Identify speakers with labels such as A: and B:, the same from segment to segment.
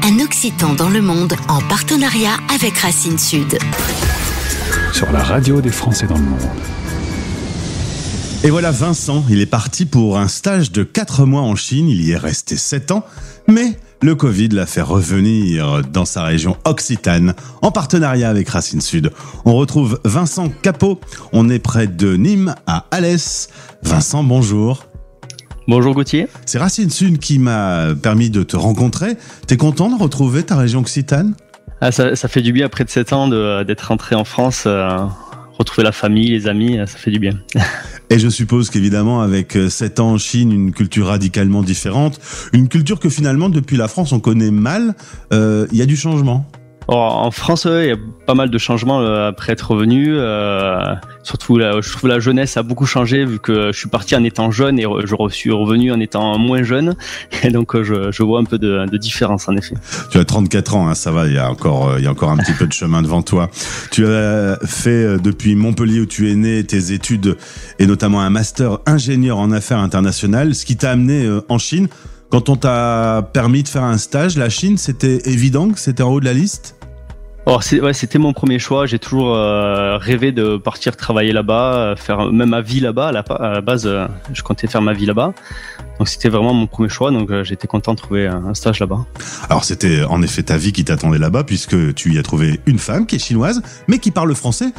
A: un Occitan dans le monde en partenariat avec Racine Sud.
B: Sur la radio des Français dans le monde.
C: Et voilà Vincent, il est parti pour un stage de 4 mois en Chine, il y est resté 7 ans, mais le Covid l'a fait revenir dans sa région Occitane, en partenariat avec Racine Sud. On retrouve Vincent Capot, on est près de Nîmes, à Alès. Vincent, bonjour.
D: Bonjour Gauthier.
C: C'est Racine Sud qui m'a permis de te rencontrer. T'es content de retrouver ta région Occitane ?
D: Ça fait du bien après de 7 ans d'être rentré en France, retrouver la famille, les amis, ça fait du bien.
C: Et je suppose qu'évidemment, avec 7 ans en Chine, une culture radicalement différente, une culture que finalement, depuis la France, on connaît mal, il y a du changement.
D: En France, il y a pas mal de changements après être revenu. Surtout, je trouve la jeunesse a beaucoup changé vu que je suis parti en étant jeune et je suis revenu en étant moins jeune. Et donc, je vois un peu de différence, en effet.
C: Tu as 34 ans, hein, ça va, il y a encore un petit peu de chemin devant toi. Tu as fait, depuis Montpellier où tu es né, tes études et notamment un master ingénieur en affaires internationales, ce qui t'a amené en Chine. Quand on t'a permis de faire un stage, la Chine, c'était évident que c'était en haut de la liste ?
D: Alors c'était mon premier choix. J'ai toujours rêvé de partir travailler là-bas, faire même ma vie là-bas. À la base, je comptais faire ma vie là-bas. Donc c'était vraiment mon premier choix. Donc j'étais content de trouver un stage là-bas.
C: Alors c'était en effet ta vie qui t'attendait là-bas puisque tu y as trouvé une femme qui est chinoise, mais qui parle français.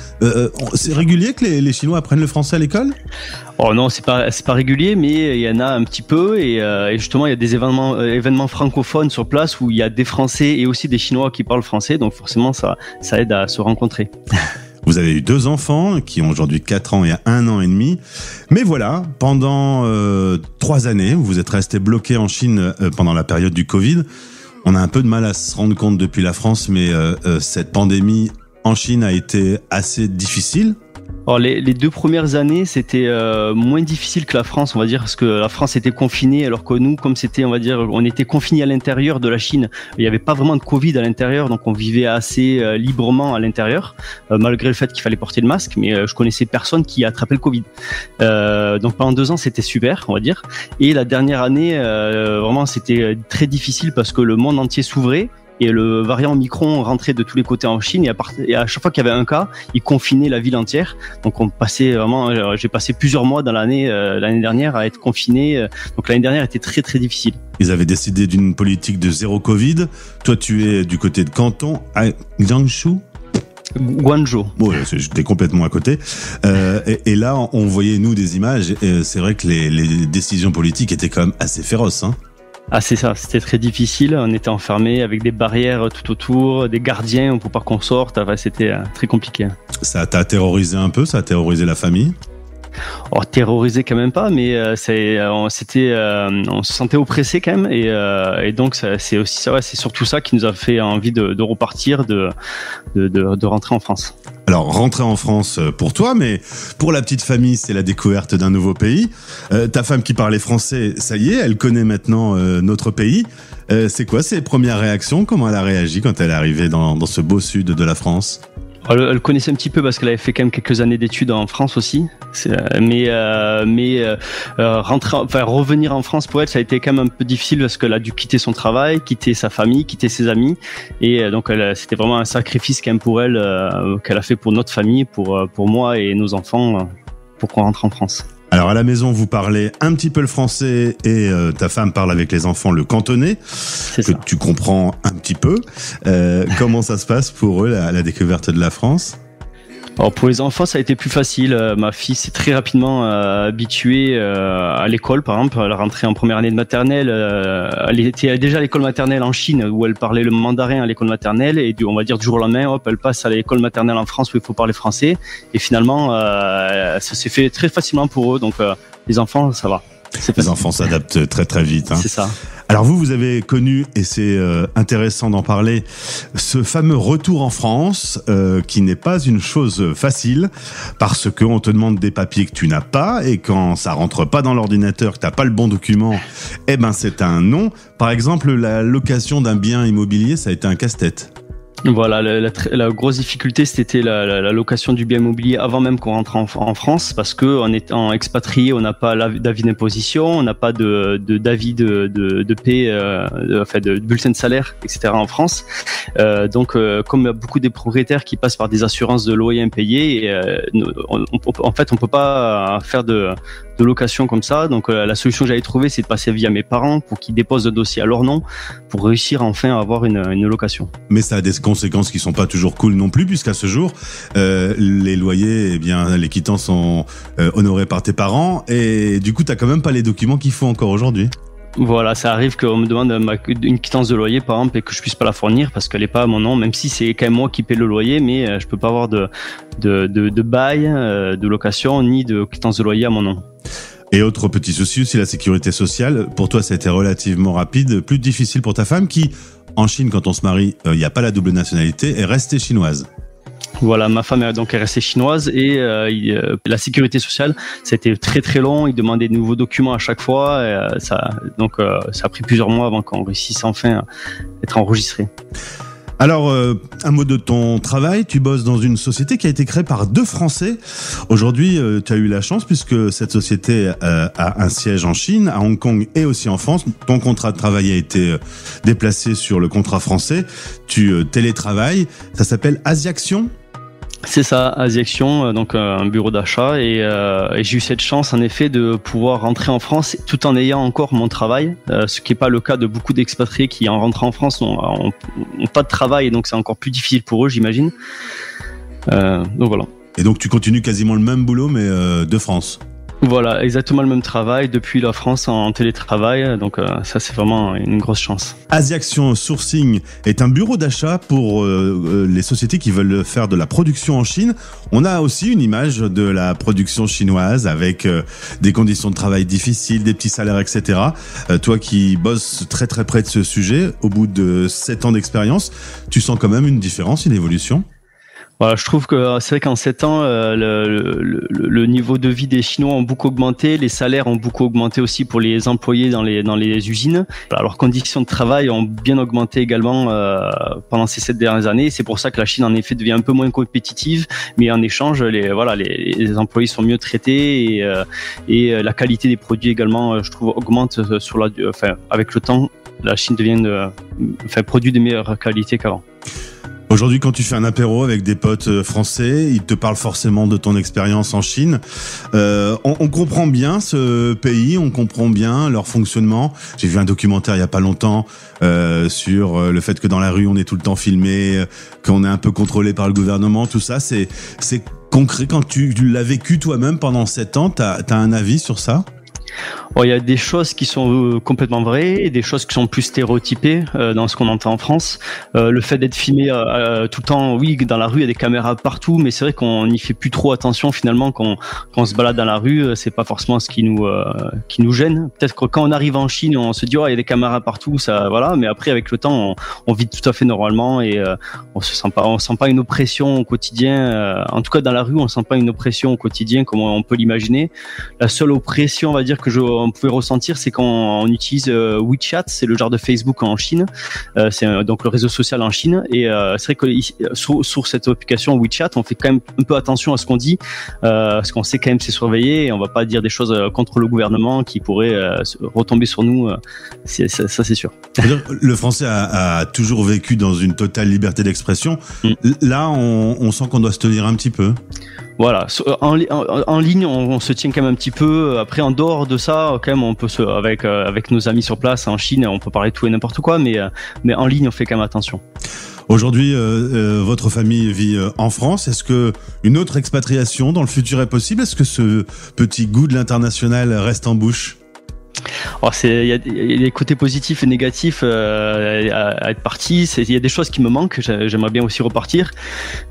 C: C'est régulier que les Chinois apprennent le français à l'école ?
D: Oh non, c'est pas régulier, mais il y en a un petit peu et justement il y a des événements francophones sur place où il y a des Français et aussi des Chinois qui parlent français, donc forcément ça aide à se rencontrer.
C: Vous avez eu 2 enfants qui ont aujourd'hui 4 ans et 1 an et demi, mais voilà, pendant 3 années, vous êtes resté bloqué en Chine pendant la période du Covid. On a un peu de mal à se rendre compte depuis la France, mais cette pandémie en Chine a été assez difficile.
D: Alors les 2 premières années, c'était moins difficile que la France, on va dire, parce que la France était confinée, alors que nous, comme c'était, on va dire, on était confinés à l'intérieur de la Chine. Il n'y avait pas vraiment de Covid à l'intérieur, donc on vivait assez librement à l'intérieur, malgré le fait qu'il fallait porter le masque, mais je connaissais personne qui attrapait le Covid. Donc pendant 2 ans, c'était super, on va dire. Et la dernière année, vraiment, c'était très difficile parce que le monde entier s'ouvrait. Et le variant Omicron rentrait de tous les côtés en Chine et à chaque fois qu'il y avait un cas, il confinait la ville entière. Donc on passait vraiment, j'ai passé plusieurs mois dans l'année dernière à être confiné. Donc l'année dernière était très très difficile.
C: Ils avaient décidé d'une politique de zéro Covid. Toi, tu es du côté de Canton, à Guangzhou.
D: Guangzhou.
C: Bon, j'étais complètement à côté. Et là, on voyait nous des images. Et c'est vrai que les décisions politiques étaient quand même assez féroces, hein.
D: Ah c'est ça, c'était très difficile, on était enfermés avec des barrières tout autour, des gardiens pour pas qu'on sorte, enfin, c'était très compliqué. Ça
C: t'a terrorisé un peu, ça a terrorisé la famille ?
D: Oh, terrorisé quand même pas, mais on se sentait oppressé quand même et donc c'est aussi ça, c'est surtout ça qui nous a fait envie de repartir, de rentrer en France.
C: Alors rentrer en France pour toi, mais pour la petite famille, c'est la découverte d'un nouveau pays. Ta femme qui parlait français, ça y est, elle connaît maintenant notre pays. C'est quoi ses premières réactions ? Comment elle a réagi quand elle est arrivée dans ce beau sud de la France ?
D: Elle connaissait un petit peu parce qu'elle avait fait quand même quelques années d'études en France aussi. Revenir en France pour elle, ça a été quand même un peu difficile parce qu'elle a dû quitter son travail, quitter sa famille, quitter ses amis. Et donc c'était vraiment un sacrifice quand même pour elle qu'elle a fait pour notre famille, pour moi et nos enfants, pour qu'on rentre en France.
C: Alors à la maison, vous parlez un petit peu le français et ta femme parle avec les enfants le cantonais, que tu comprends un petit peu. Comment ça se passe pour eux, la découverte de la France ?
D: Alors pour les enfants, ça a été plus facile. Ma fille s'est très rapidement habituée à l'école, par exemple. Elle est rentrée en première année de maternelle. Elle était déjà à l'école maternelle en Chine, où elle parlait le mandarin à l'école maternelle. Et on va dire du jour au lendemain, hop, elle passe à l'école maternelle en France où il faut parler français. Et finalement, ça s'est fait très facilement pour eux. Donc les enfants, ça va.
C: Les enfants s'adaptent très très vite, hein.
D: C'est ça.
C: Alors vous avez connu, et c'est intéressant d'en parler, ce fameux retour en France qui n'est pas une chose facile parce qu'on te demande des papiers que tu n'as pas et quand ça rentre pas dans l'ordinateur, que t'as pas le bon document, eh ben c'est un non. Par exemple, la location d'un bien immobilier, ça a été un casse-tête.
D: Voilà, la grosse difficulté, c'était la location du bien immobilier avant même qu'on rentre en France, parce que en étant expatrié, on n'a pas d'avis d'imposition, on n'a pas d'avis de paie, de bulletin de salaire, etc. en France. Donc, comme il y a beaucoup des propriétaires qui passent par des assurances de loyer impayés, en fait, on peut pas faire de location comme ça. Donc, la solution que j'avais trouvée, c'est de passer via mes parents pour qu'ils déposent le dossier à leur nom pour réussir enfin à avoir une location.
C: Mais ça a des conséquences qui sont pas toujours cool non plus, puisqu'à ce jour, les loyers, eh bien, les quittances sont honorés par tes parents, et du coup, t'as quand même pas les documents qu'il faut encore aujourd'hui.
D: Voilà, ça arrive qu'on me demande une quittance de loyer, par exemple, et que je puisse pas la fournir parce qu'elle est pas à mon nom, même si c'est quand même moi qui paie le loyer, mais je peux pas avoir de bail, de location, ni de quittance de loyer à mon nom.
C: Et autre petit souci aussi, la sécurité sociale. Pour toi, ça a été relativement rapide, plus difficile pour ta femme qui, en Chine, quand on se marie, il n'y a pas la double nationalité, est restée chinoise.
D: Voilà, ma femme est restée chinoise et la sécurité sociale, c'était très très long. Ils demandaient de nouveaux documents à chaque fois. Et, ça a pris plusieurs mois avant qu'on réussisse enfin à être enregistré.
C: Alors, un mot de ton travail. Tu bosses dans une société qui a été créée par 2 Français. Aujourd'hui, tu as eu la chance puisque cette société a un siège en Chine, à Hong Kong et aussi en France. Ton contrat de travail a été déplacé sur le contrat français. Tu télétravailles. Ça s'appelle Asiaction.
D: C'est ça, Asiaction, donc un bureau d'achat, et j'ai eu cette chance en effet de pouvoir rentrer en France tout en ayant encore mon travail, ce qui n'est pas le cas de beaucoup d'expatriés qui en rentrant en France n'ont pas de travail, et donc c'est encore plus difficile pour eux, j'imagine. Donc voilà.
C: Et donc tu continues quasiment le même boulot mais de France.
D: Voilà, exactement le même travail depuis la France en télétravail, donc ça c'est vraiment une grosse chance.
C: Asiaction Sourcing est un bureau d'achat pour les sociétés qui veulent faire de la production en Chine. On a aussi une image de la production chinoise avec des conditions de travail difficiles, des petits salaires, etc. Toi qui bosses très très près de ce sujet, au bout de 7 ans d'expérience, tu sens quand même une différence, une évolution ?
D: Voilà, je trouve que c'est vrai qu'en 7 ans, le niveau de vie des Chinois ont beaucoup augmenté, les salaires ont beaucoup augmenté aussi pour les employés dans les usines. Alors, leurs conditions de travail ont bien augmenté également pendant ces 7 dernières années. C'est pour ça que la Chine en effet devient un peu moins compétitive, mais en échange, les employés sont mieux traités et la qualité des produits également, je trouve, augmente avec le temps. La Chine produit de meilleure qualité qu'avant.
C: Aujourd'hui, quand tu fais un apéro avec des potes français, ils te parlent forcément de ton expérience en Chine. On comprend bien ce pays, on comprend bien leur fonctionnement. J'ai vu un documentaire il y a pas longtemps sur le fait que dans la rue, on est tout le temps filmé, qu'on est un peu contrôlé par le gouvernement. Tout ça, c'est concret. Quand tu l'as vécu toi-même pendant 7 ans, t'as un avis sur ça ?
D: Bon, il y a des choses qui sont complètement vraies et des choses qui sont plus stéréotypées dans ce qu'on entend en France. Le fait d'être filmé tout le temps, oui, dans la rue, il y a des caméras partout, mais c'est vrai qu'on n'y fait plus trop attention finalement quand on se balade dans la rue. C'est pas forcément ce qui nous gêne. Peut-être que quand on arrive en Chine, on se dit il y a des caméras partout, ça, voilà. Mais après, avec le temps, on vit tout à fait normalement et on sent pas une oppression au quotidien. En tout cas, dans la rue, on sent pas une oppression au quotidien comme on peut l'imaginer. La seule oppression, on va dire, que on pouvait ressentir, c'est quand on utilise WeChat, c'est le genre de Facebook en Chine, c'est donc le réseau social en Chine, et c'est vrai que sur cette application WeChat, on fait quand même un peu attention à ce qu'on dit, parce qu'on sait quand même c'est surveillé, et on va pas dire des choses contre le gouvernement qui pourraient retomber sur nous, ça c'est sûr.
C: Le français a toujours vécu dans une totale liberté d'expression. Là, on sent qu'on doit se tenir un petit peu.
D: Voilà, en ligne, on se tient quand même un petit peu. Après, en dehors de ça, quand même, on peut avec nos amis sur place en Chine, on peut parler de tout et n'importe quoi, mais en ligne, on fait quand même attention.
C: Aujourd'hui, votre famille vit en France. Est-ce que une autre expatriation dans le futur est possible ? Est-ce que ce petit goût de l'international reste en bouche ?
D: Alors il y a des côtés positifs et négatifs à être parti. Il y a des choses qui me manquent. J'aimerais bien aussi repartir,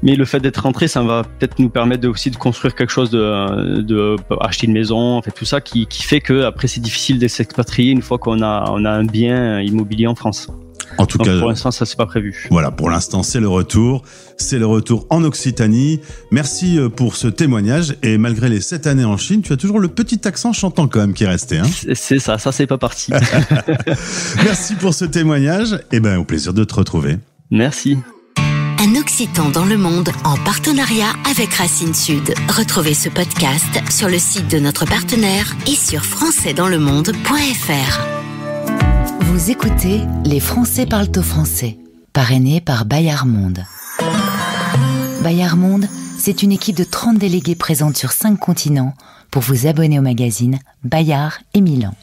D: mais le fait d'être rentré, ça va peut-être nous permettre aussi de construire quelque chose, de acheter une maison, en fait tout ça qui fait que après c'est difficile de s'expatrier une fois qu'on a un bien immobilier en France.
C: En tout cas,
D: pour l'instant, ça c'est pas prévu.
C: Voilà, pour l'instant, c'est le retour en Occitanie. Merci pour ce témoignage. Et malgré les 7 années en Chine, tu as toujours le petit accent chantant quand même qui est resté. Hein,
D: c'est ça c'est pas parti.
C: Merci pour ce témoignage. Et au plaisir de te retrouver.
D: Merci.
A: excitant dans le monde en partenariat avec Racine Sud. Retrouvez ce podcast sur le site de notre partenaire et sur françaisdanslemonde.fr.
E: Vous écoutez Les Français parlent au français, parrainé par Bayard Monde. Bayard Monde, c'est une équipe de 30 délégués présente sur 5 continents pour vous abonner au magazine Bayard et Milan.